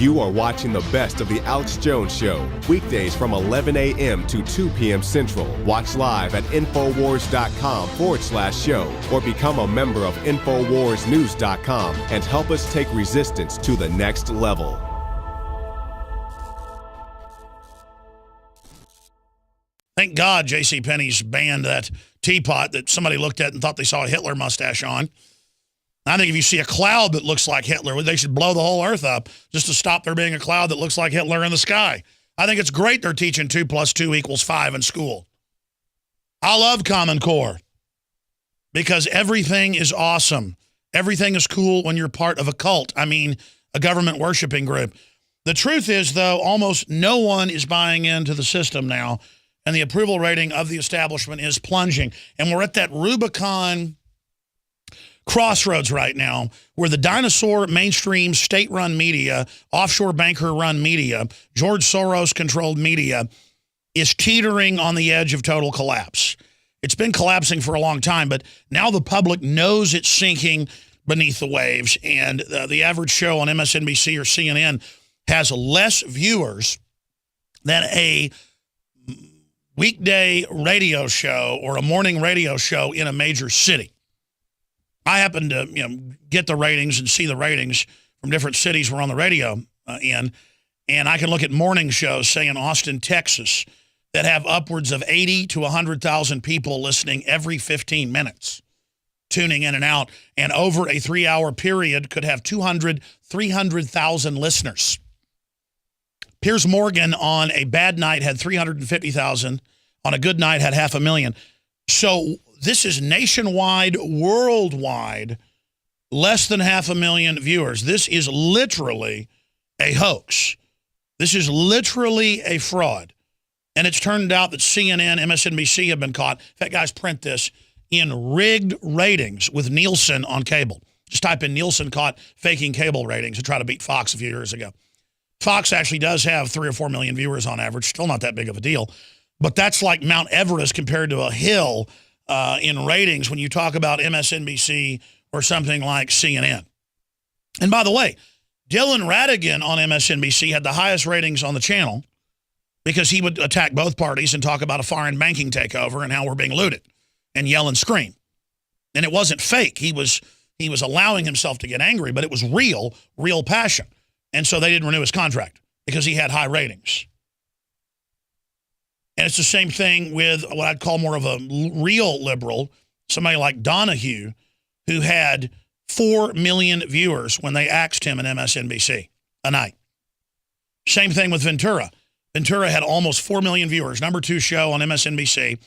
You are watching the best of The Alex Jones Show, weekdays from 11 a.m. to 2 p.m. Central. Watch live at Infowars.com/show or become a member of InfoWarsNews.com and help us take resistance to the next level. Thank God JCPenney's banned that teapot that somebody looked at and thought they saw a Hitler mustache on. I think if you see a cloud that looks like Hitler, they should blow the whole earth up just to stop there being a cloud that looks like Hitler in the sky. I think it's great they're teaching 2 + 2 = 5 in school. I love Common Core because everything is awesome. Everything is cool when you're part of a cult. I mean, a government worshiping group. The truth is, though, almost no one is buying into the system now, and the approval rating of the establishment is plunging. And we're at that Rubicon crossroads right now where the dinosaur mainstream state-run media, offshore banker-run media, George Soros-controlled media is teetering on the edge of total collapse. It's been collapsing for a long time, but now the public knows it's sinking beneath the waves, and the average show on MSNBC or CNN has less viewers than a weekday radio show or a morning radio show in a major city. I happen to, get the ratings and see the ratings from different cities we're on the radio in, and I can look at morning shows, say in Austin, Texas, that have upwards of 80 to 100,000 people listening every 15 minutes, tuning in and out, and over a 3-hour period could have 200, 300,000 listeners. Piers Morgan on a bad night had 350,000, on a good night had 500,000. So this is nationwide, worldwide, less than 500,000 viewers. This is literally a hoax. This is literally a fraud. And it's turned out that CNN, MSNBC have been caught. In fact, guys, print this, in rigged ratings with Nielsen on cable. Just type in Nielsen caught faking cable ratings to try to beat Fox a few years ago. Fox actually does have 3 or 4 million viewers on average. Still not that big of a deal. But that's like Mount Everest compared to a hill in ratings when you talk about MSNBC or something like CNN. And by the way, Dylan Ratigan on MSNBC had the highest ratings on the channel because he would attack both parties and talk about a foreign banking takeover and how we're being looted and yell and scream. And it wasn't fake. He was allowing himself to get angry, but it was real passion. And so they didn't renew his contract because he had high ratings. And it's the same thing with what I'd call more of a real liberal, somebody like Donahue, who had 4 million viewers when they axed him in MSNBC a night. Same thing with Ventura. Ventura had almost 4 million viewers, number 2 show on MSNBC.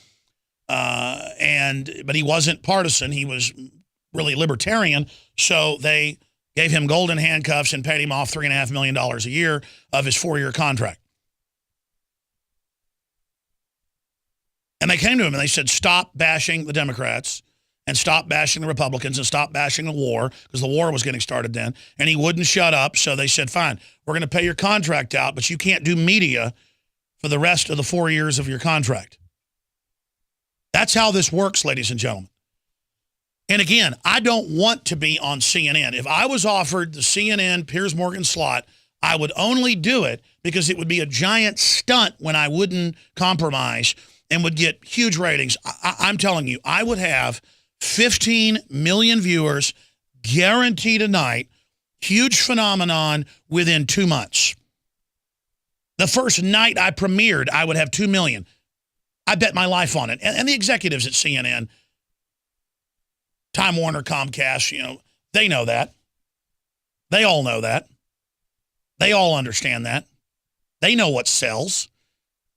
But he wasn't partisan. He was really libertarian. So they gave him golden handcuffs and paid him off $3.5 million a year of his 4-year contract. And they came to him and they said, stop bashing the Democrats and stop bashing the Republicans and stop bashing the war, because the war was getting started then. And he wouldn't shut up. So they said, fine, we're going to pay your contract out, but you can't do media for the rest of the 4 years of your contract. That's how this works, ladies and gentlemen. And again, I don't want to be on CNN. If I was offered the CNN Piers Morgan slot, I would only do it because it would be a giant stunt when I wouldn't compromise and would get huge ratings. I'm telling you, I would have 15 million viewers guaranteed a night, huge phenomenon within 2 months. The first night I premiered, I would have 2 million. I bet my life on it. And the executives at CNN, Time Warner, Comcast, they know that. They all know that. They all understand that. They know what sells.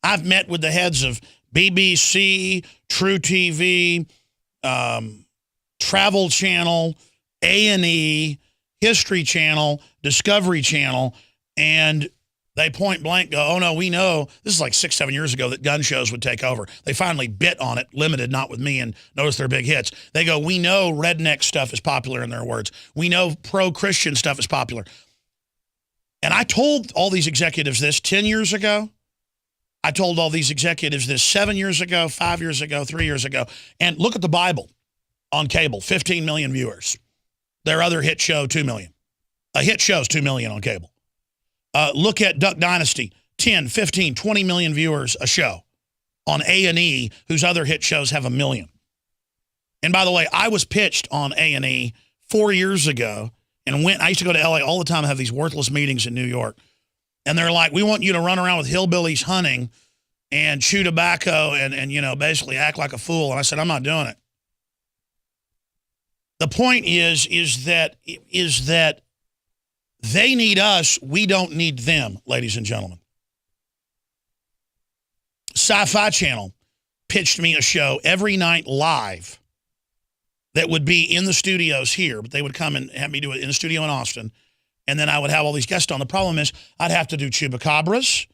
I've met with the heads of BBC, True TV, Travel Channel, A&E, History Channel, Discovery Channel, and they point blank go, oh no, we know, this is like 6-7 years ago, that gun shows would take over. They finally bit on it, limited, not with me, and notice their big hits. They go, we know redneck stuff is popular, in their words. We know pro-Christian stuff is popular. And I told all these executives this 10 years ago. I told all these executives this 7 years ago, 5 years ago, 3 years ago. And look at the Bible on cable, 15 million viewers. Their other hit show, 2 million. A hit show is 2 million on cable. Look at Duck Dynasty, 10, 15, 20 million viewers a show on A&E, whose other hit shows have 1 million. And by the way, I was pitched on A&E 4 years ago and I used to go to LA all the time and have these worthless meetings in New York. And they're like, we want you to run around with hillbillies hunting and chew tobacco and you know, basically act like a fool. And I said, I'm not doing it. The point is that they need us. We don't need them, ladies and gentlemen. Sci-Fi Channel pitched me a show every night live that would be in the studios here, but they would come and have me do it in the studio in Austin. And then I would have all these guests on. The problem is I'd have to do chupacabras,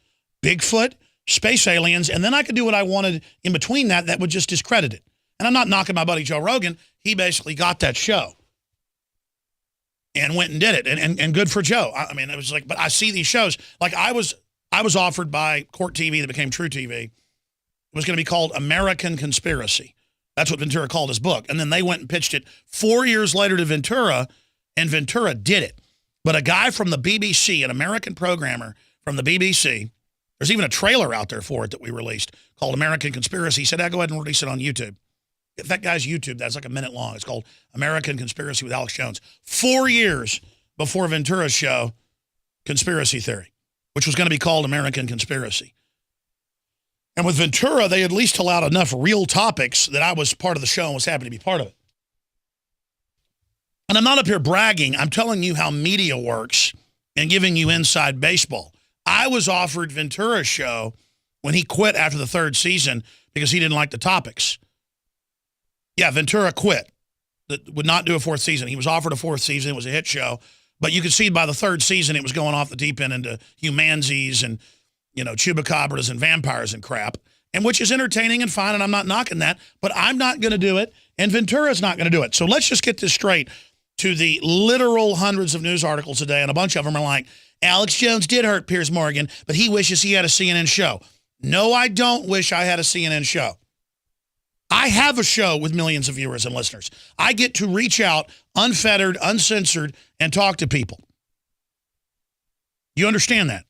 Bigfoot, space aliens, and then I could do what I wanted in between that would just discredit it. And I'm not knocking my buddy Joe Rogan. He basically got that show and went and did it. And good for Joe. I mean, it was like, but I see these shows. Like I was offered by Court TV that became True TV. It was going to be called American Conspiracy. That's what Ventura called his book. And then they went and pitched it 4 years later to Ventura, and Ventura did it. But a guy from the BBC, an American programmer from the BBC, there's even a trailer out there for it that we released called American Conspiracy. He said, go ahead and release it on YouTube. If that guy's YouTube, that's like a minute long. It's called American Conspiracy with Alex Jones. 4 years before Ventura's show, Conspiracy Theory, which was going to be called American Conspiracy. And with Ventura, they at least allowed enough real topics that I was part of the show and was happy to be part of it. And I'm not up here bragging. I'm telling you how media works and giving you inside baseball. I was offered Ventura's show when he quit after the 3rd season because he didn't like the topics. Yeah, Ventura quit. That would not do a 4th season. He was offered a 4th season. It was a hit show. But you could see by the 3rd season, it was going off the deep end into humanzees and, you know, chupacabras and vampires and crap, and which is entertaining and fine, and I'm not knocking that, but I'm not going to do it, and Ventura's not going to do it. So let's just get this straight to the literal hundreds of news articles a day, and a bunch of them are like, Alex Jones did hurt Piers Morgan, but he wishes he had a CNN show. No, I don't wish I had a CNN show. I have a show with millions of viewers and listeners. I get to reach out, unfettered, uncensored, and talk to people. You understand that?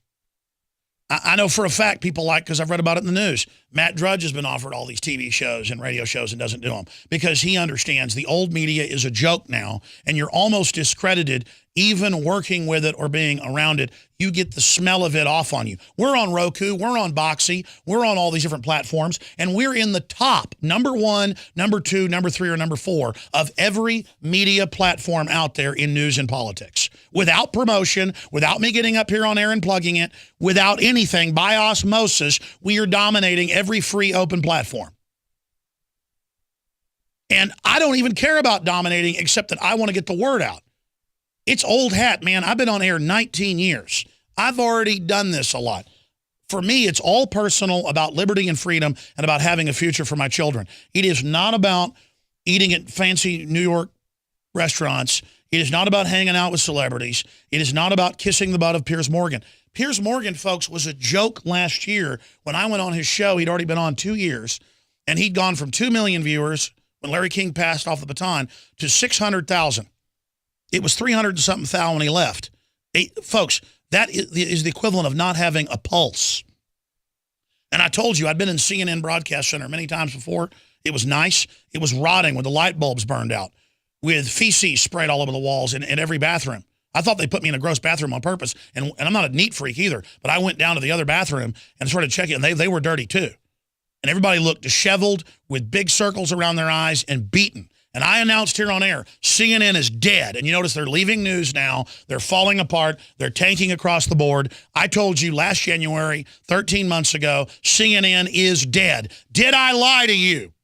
I know for a fact people like, because I've read about it in the news, Matt Drudge has been offered all these TV shows and radio shows and doesn't do them because he understands the old media is a joke now, and you're almost discredited even working with it or being around it. You get the smell of it off on you. We're on Roku, we're on Boxy, we're on all these different platforms, and we're in the top, number 1, number 2, number 3, or number 4 of every media platform out there in news and politics. Without promotion, without me getting up here on air and plugging it, without anything, by osmosis, we are dominating every free open platform. And I don't even care about dominating except that I want to get the word out. It's old hat, man. I've been on air 19 years. I've already done this a lot. For me, it's all personal, about liberty and freedom, and about having a future for my children. It is not about eating at fancy New York restaurants. It is not about hanging out with celebrities. It is not about kissing the butt of Piers Morgan. Piers Morgan, folks, was a joke last year. When I went on his show, he'd already been on 2 years, and he'd gone from 2 million viewers when Larry King passed off the baton to 600,000. It was 300-something thousand when he left. Folks, that is the equivalent of not having a pulse. And I told you, I'd been in CNN Broadcast Center many times before. It was nice. It was rotting with the light bulbs burned out, with feces sprayed all over the walls in every bathroom. I thought they put me in a gross bathroom on purpose, and I'm not a neat freak either, but I went down to the other bathroom and started checking, and they were dirty too. And everybody looked disheveled with big circles around their eyes and beaten. And I announced here on air, CNN is dead. And you notice they're leaving news now. They're falling apart. They're tanking across the board. I told you last January, 13 months ago, CNN is dead. Did I lie to you?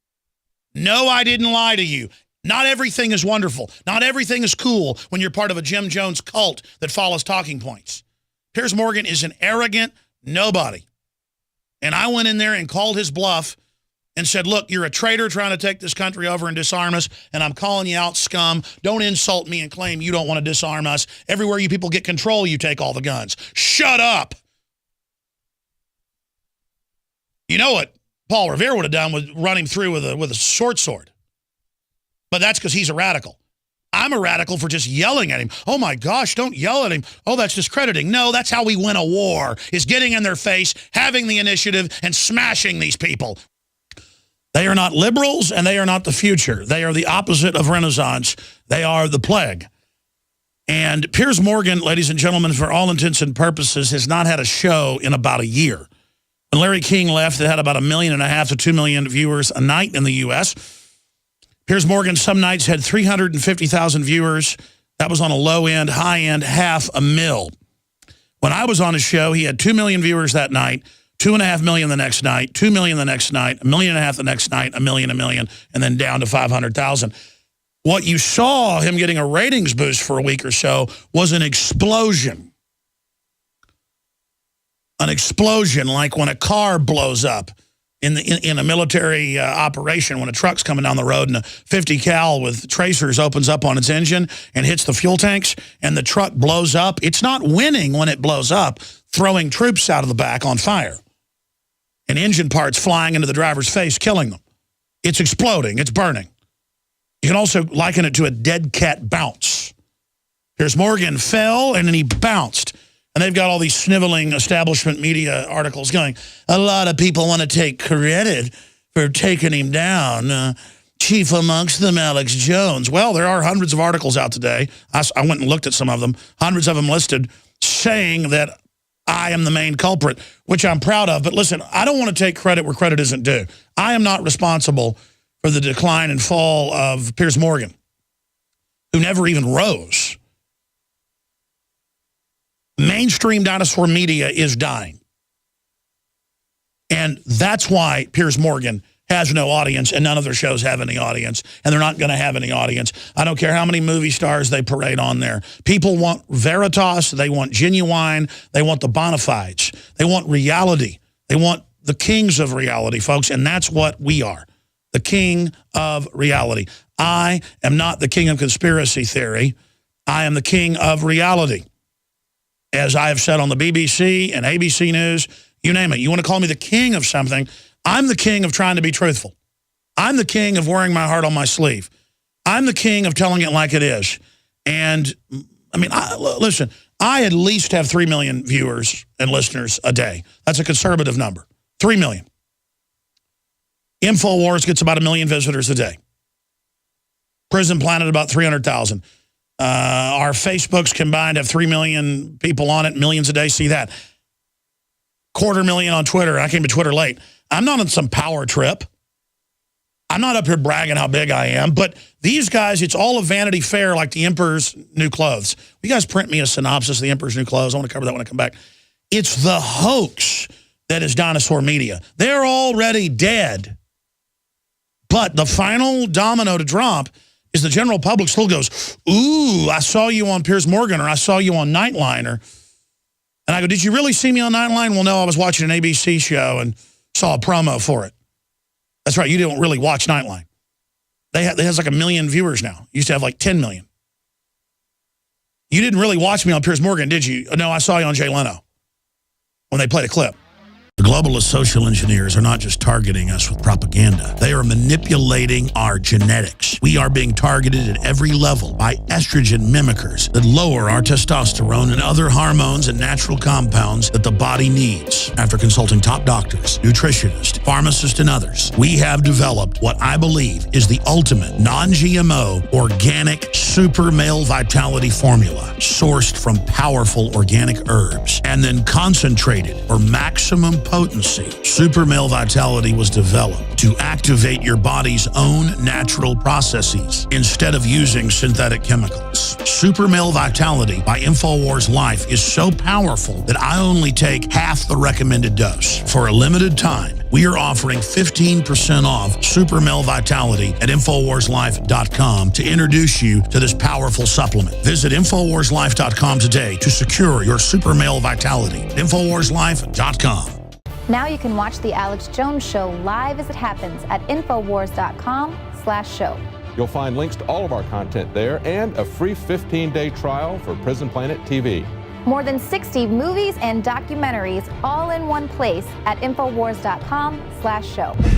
No, I didn't lie to you. Not everything is wonderful. Not everything is cool when you're part of a Jim Jones cult that follows talking points. Piers Morgan is an arrogant nobody. And I went in there and called his bluff and said, look, you're a traitor trying to take this country over and disarm us, and I'm calling you out, scum. Don't insult me and claim you don't want to disarm us. Everywhere you people get control, you take all the guns. Shut up. You know what Paul Revere would have done with running through with a short sword. But that's because he's a radical. I'm a radical for just yelling at him. Oh, my gosh, don't yell at him. Oh, that's discrediting. No, that's how we win a war, is getting in their face, having the initiative, and smashing these people. They are not liberals, and they are not the future. They are the opposite of Renaissance. They are the plague. And Piers Morgan, ladies and gentlemen, for all intents and purposes, has not had a show in about a year. When Larry King left, it had about 1.5 million to 2 million viewers a night in the U.S., Piers Morgan some nights had 350,000 viewers. That was on a low end, high end, 500,000. When I was on his show, he had 2 million viewers that night, 2.5 million the next night, 2 million the next night, 1.5 million the next night, a million, and then down to 500,000. What you saw him getting a ratings boost for a week or so was an explosion. An explosion, like when a car blows up in a military operation, when a truck's coming down the road and a 50 cal with tracers opens up on its engine and hits the fuel tanks and the truck blows up. It's not winning when it blows up, throwing troops out of the back on fire and engine parts flying into the driver's face, killing them. It's exploding. It's burning. You can also liken it to a dead cat bounce. Piers Morgan fell and then he bounced. And they've got all these sniveling establishment media articles going, a lot of people want to take credit for taking him down. Chief amongst them, Alex Jones. Well, there are hundreds of articles out today. I went and looked at some of them, hundreds of them listed, saying that I am the main culprit, which I'm proud of. But listen, I don't want to take credit where credit isn't due. I am not responsible for the decline and fall of Piers Morgan, who never even rose. Mainstream dinosaur media is dying. And that's why Piers Morgan has no audience and none of their shows have any audience. And they're not going to have any audience. I don't care how many movie stars they parade on there. People want Veritas. They want Genuine. They want the bona fides. They want reality. They want the kings of reality, folks. And that's what we are. The king of reality. I am not the king of conspiracy theory. I am the king of reality. As I have said on the BBC and ABC News, you name it. You want to call me the king of something, I'm the king of trying to be truthful. I'm the king of wearing my heart on my sleeve. I'm the king of telling it like it is. And, I mean, listen, I at least have 3 million viewers and listeners a day. That's a conservative number. 3 million. InfoWars gets about 1 million visitors a day. Prison Planet about 300,000. Our Facebooks combined have 3 million people on it, millions a day. See that. 250,000 on Twitter. I came to Twitter late. I'm not on some power trip. I'm not up here bragging how big I am. But these guys, it's all a Vanity Fair like the Emperor's New Clothes. You guys print me a synopsis of the Emperor's New Clothes. I want to cover that when I come back. It's the hoax that is dinosaur media. They're already dead. But the final domino to drop is the general public still goes, ooh, I saw you on Piers Morgan, or I saw you on Nightline. And I go, did you really see me on Nightline? Well, no, I was watching an ABC show and saw a promo for it. That's right, you don't really watch Nightline. They has like 1 million viewers now. Used to have like 10 million. You didn't really watch me on Piers Morgan, did you? No, I saw you on Jay Leno when they played a clip. The globalist social engineers are not just targeting us with propaganda. They are manipulating our genetics. We are being targeted at every level by estrogen mimickers that lower our testosterone and other hormones and natural compounds that the body needs. After consulting top doctors, nutritionists, pharmacists, and others, we have developed what I believe is the ultimate non-GMO organic super male vitality formula sourced from powerful organic herbs and then concentrated for maximum potency. Super Male Vitality was developed to activate your body's own natural processes instead of using synthetic chemicals. Super Male Vitality by InfoWars Life is so powerful that I only take half the recommended dose. For a limited time, we are offering 15% off Super Male Vitality at InfoWarsLife.com to introduce you to this powerful supplement. Visit InfoWarsLife.com today to secure your Super Male Vitality. InfoWarsLife.com. Now you can watch The Alex Jones Show live as it happens at Infowars.com/show. You'll find links to all of our content there and a free 15-day trial for Prison Planet TV. More than 60 movies and documentaries all in one place at Infowars.com/show.